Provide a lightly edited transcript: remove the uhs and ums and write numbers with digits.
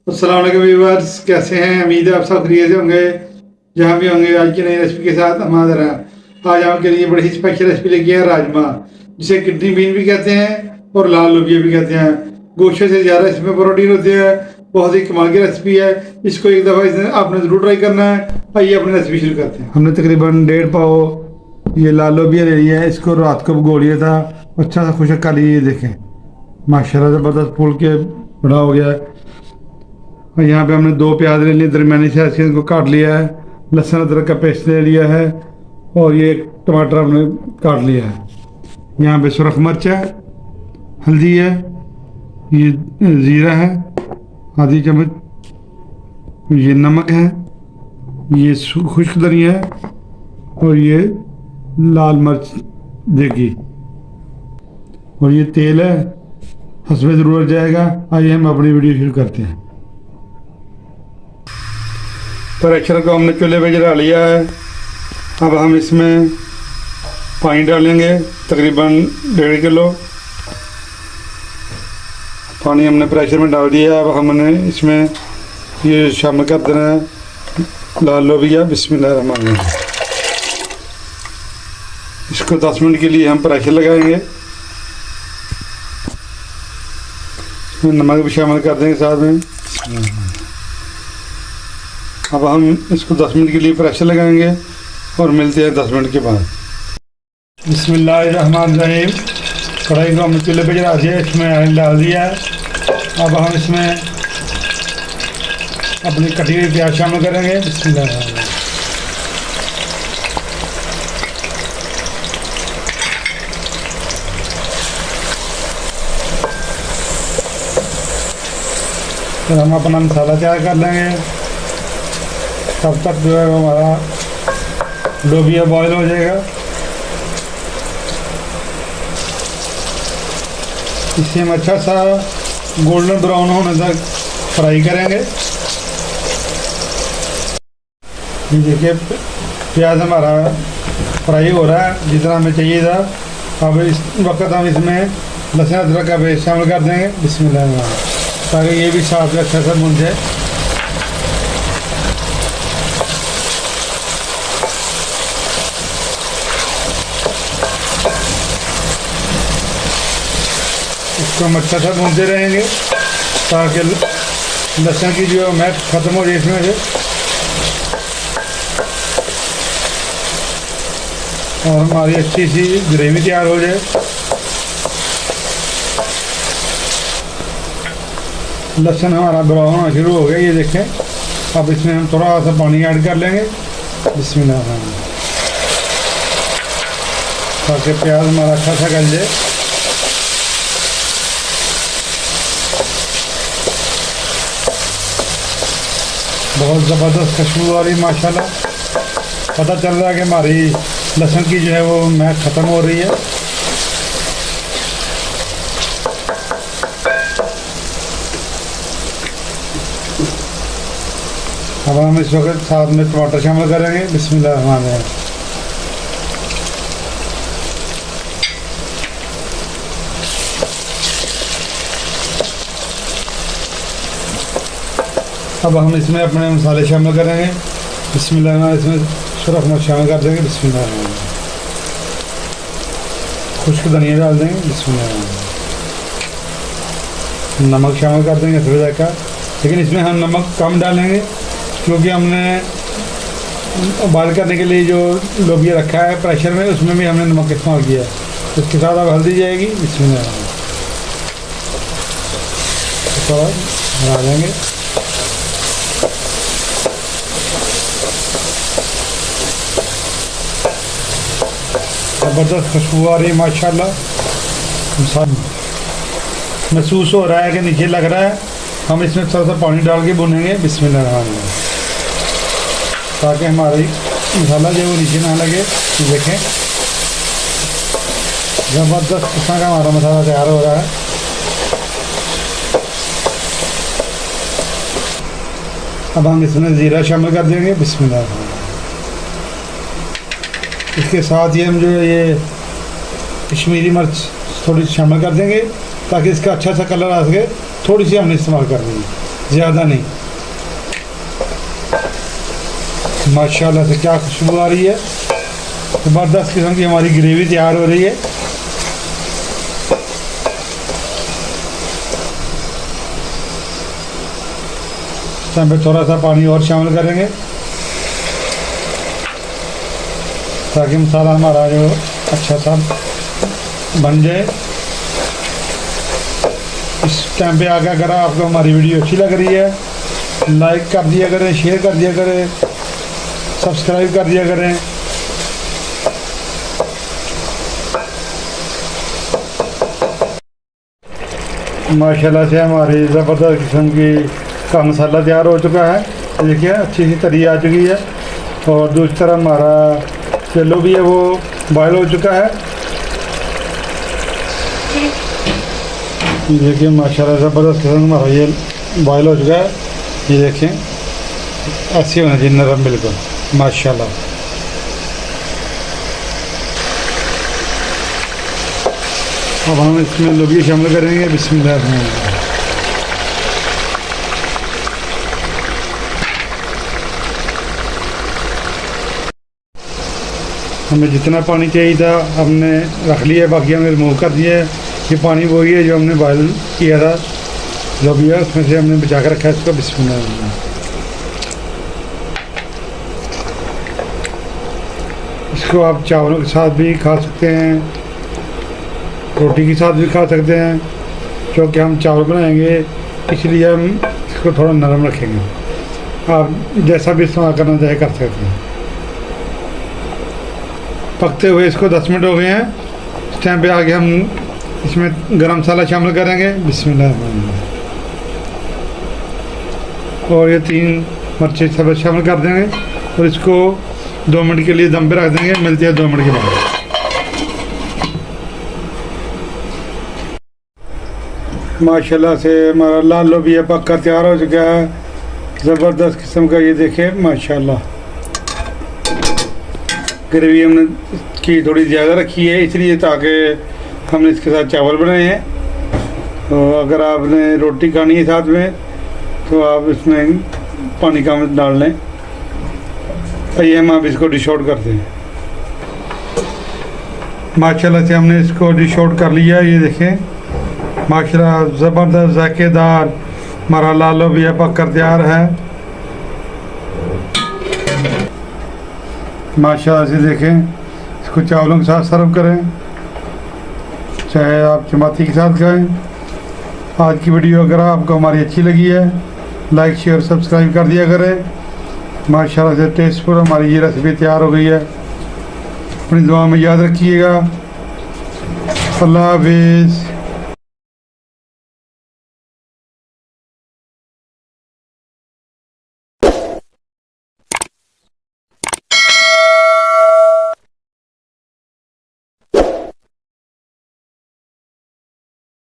अस्सलाम वालेकुम व्यूअर्स, कैसे हैं? उम्मीद है आप सब खैरियत से होंगे। जहाँ भी होंगे आज की नई रेसिपी के साथ हम हाजिर हैं। आज आपके लिए बड़ी स्पेशल रेसिपी लेके आए राजमा, जिसे किडनी बीन भी कहते हैं और लाल लोबिया भी कहते हैं। गोश्त से ज़्यादा इसमें प्रोटीन होते हैं। बहुत ही कमाल की रेसिपी है। इसको एक दफ़ा आपने ज़रूर ट्राई करना है। आइए अपनी रेसिपी शुरू करते हैं। हमने तकरीबन 1.5 पाव ये लाल लोबिया ले लिया है। इसको रात को भिगो लिया था, अच्छा सा खुशक कर लिए। देखें माशाल्लाह ज़बरदस्त फूल के बड़ा हो गया है। और यहाँ पे हमने 2 प्याज ले लिए, दरमियानी साइज के, इनको काट लिया है। लहसुन अदरक का पेस्ट ले लिया है और ये टमाटर हमने काट लिया है। यहाँ पे सुरख मिर्च है, हल्दी है, ये ज़ीरा है आधी चम्मच, ये नमक है, ये खुश्क धनिया है और ये लाल मिर्च देगी और ये तेल है, हस्बे ज़रूरत जाएगा। आइए हम अपनी वीडियो शुरू करते हैं। प्रेशर को हमने चूल्हे पे जला लिया है। अब हम इसमें पानी डालेंगे, तकरीबन 1.5 किलो पानी हमने प्रेशर में डाल दिया है। अब हमने इसमें ये शामिल कर देना है लाल लोबिया। बिस्मिल्लाहिर्रहमानिर्रहीम। इसको 10 मिनट के लिए हम प्रेशर लगाएंगे। नमक भी शामिल कर देंगे साथ में। अब हम इसको 10 मिनट के लिए प्रेशर लगाएंगे और मिलते हैं 10 मिनट के बाद। बिस्मिल्लाहिर्रहमानिर्रहीम। कढ़ाई को हमने चूल्हे पे चढ़ा दिया, इसमें ऑयल डाल दिया है। अब हम इसमें अपनी कटी हुई प्याज शामिल करेंगे। बिस्मिल्लाहिर्रहमानिर्रहीम। फिर हम अपना मसाला तैयार कर लेंगे। तब तक जो है हमारा लोबिया बॉयल हो जाएगा। इसे हम अच्छा सा गोल्डन ब्राउन होने तक फ्राई करेंगे। ये देखिए प्याज हमारा फ्राई हो रहा है जितना हमें चाहिए था। अब इस वक्त हम इसमें लहसुन अदरक का पेस्ट शामिल कर देंगे। बिस्मिल्लाह, ताकि ये भी साथ में अच्छा सा भुन जाए। इसको हम अच्छा सा भूनते रहेंगे ताकि लहसुन की जो महक ख़त्म हो जाए इसमें से, और हमारी अच्छी सी ग्रेवी तैयार हो जाए। लहसुन हमारा ब्राउन होना शुरू हो गया, ये देखें। अब इसमें हम थोड़ा सा पानी ऐड कर लेंगे। बिस्मिल्लाह, ताकि प्याज हमारा अच्छा सा गल जाए। बहुत ज़बरदस्त खुशबू आ रही माशाल्लाह। पता चल रहा है कि हमारी लहसुन की जो है वो महक ख़त्म हो रही है। अब हम इस वक्त साथ में टमाटर शामिल करेंगे। बिस्मिल्लाहिर्रहमानिर्रहीम। अब हम इसमें अपने मसाले शामिल करेंगे। बिस्मिल्लाह, इसमें सुरख मिर्च शामिल कर देंगे। बिस्मिल्लाह, खुश्क धनिया डाल देंगे। बिस्मिल्लाह, नमक शामिल कर देंगे थोड़ा जाएगा, लेकिन इसमें हम नमक कम डालेंगे क्योंकि हमने बॉयल करने के लिए जो लोबिया रखा है प्रेशर में, उसमें भी हमने नमक इस्तेमाल किया है। उसके साथ अब हल्दी जाएगी। बिस्मिल्लाह, हरा देंगे। ज़बरदस्त खुशबू आ रही है माशाल्लाह। महसूस हो रहा है कि नीचे लग रहा है। हम इसमें थोड़ा सा पानी डाल के भुनेंगे। बिस्मिल्लाह, ताकि हमारी मसाला जो वो नीचे ना लगे। देखें ज़बरदस्त किस्म का हमारा मसाला तैयार हो रहा है। अब हम इसमें ज़ीरा शामिल कर देंगे। बिस्मिल्लाह, इसके साथ ही हम जो ये कश्मीरी मिर्च थोड़ी शामिल कर देंगे ताकि इसका अच्छा सा कलर आ सके। थोड़ी सी हमने इस्तेमाल कर देंगे। ज़्यादा नहीं। माशाल्लाह से क्या खुशबू आ रही है, ज़बरदस्त किस्म की हमारी ग्रेवी तैयार हो रही है। इसमें पे थोड़ा सा पानी और शामिल करेंगे ताकि मसाला हमारा जो अच्छा सा बन जाए। इस टाइम पे आगे अगर आपको हमारी वीडियो अच्छी लग रही है, लाइक कर दिया करें, शेयर कर दिया करें, सब्सक्राइब कर दिया करें। माशाल्लाह से हमारी ज़बरदस्त किस्म की का मसाला तैयार हो चुका है। देखिए अच्छी सी तरी आ चुकी है और दूसरी तरफ हमारा चेलो भी है वो बॉयल हो चुका है। ये देखिए माशाल्लाह ज़बरदस्त किस्म हमारा ये बॉयल हो चुका है। ये देखें ऐसे होना चाहिए, नरम बिल्कुल माशाल्लाह। अब हम इसमें लोबिया शामिल करेंगे। बिस्मिल्लाह। हमें जितना पानी चाहिए था हमने रख लिया, बाकी हमने रिमूव कर दिया है। ये पानी वही है जो हमने बॉयल किया था लोबिया, उसमें से हमने बचा कर रखा है इसको। बिस्मिल्लाह। इसको आप चावलों के साथ भी खा सकते हैं, रोटी के साथ भी खा सकते हैं। क्योंकि हम चावल बनाएंगे इसलिए हम इसको थोड़ा नरम रखेंगे। आप जैसा भी इस्तेमाल करना चाहे कर सकते हैं। पकते हुए इसको 10 मिनट हो गए हैं। इस टाइम पे आगे हम इसमें गरम मसाला शामिल करेंगे। बिस्मिल्लाह। और ये 3 मिर्ची सब शामिल कर देंगे और इसको 2 मिनट के लिए दम पे रख देंगे। मिलते हैं 2 मिनट के बाद। माशाल्लाह से हमारा लाल लोबिया पक कर तैयार हो चुका है, ज़बरदस्त किस्म का। ये देखें माशाल्लाह ग्रेवी हमने की थोड़ी ज़्यादा रखी है इसलिए ताकि हमने इसके साथ चावल बनाए हैं। तो अगर आपने रोटी खानी है साथ में तो आप इसमें पानी कम डाल लें। आइए हम अब इसको डिश आउट करते हैं। माशाल्लाह से हमने इसको डिश आउट कर लिया। ये देखें माशाल्लाह ज़बरदस्त जायकेदार हमारा लाल लोबिया पक कर तैयार है। माशाल्लाह से देखें, इसको चावलों के साथ सर्व करें, चाहे आप चपाती के साथ खाएं। आज की वीडियो अगर आपको हमारी अच्छी लगी है, लाइक शेयर सब्सक्राइब कर दिया करें। माशाल्लाह से टेस्टफुल हमारी ये रेसिपी तैयार हो गई है। अपनी दुआ में याद रखिएगा। अल्लाह हाफिज़।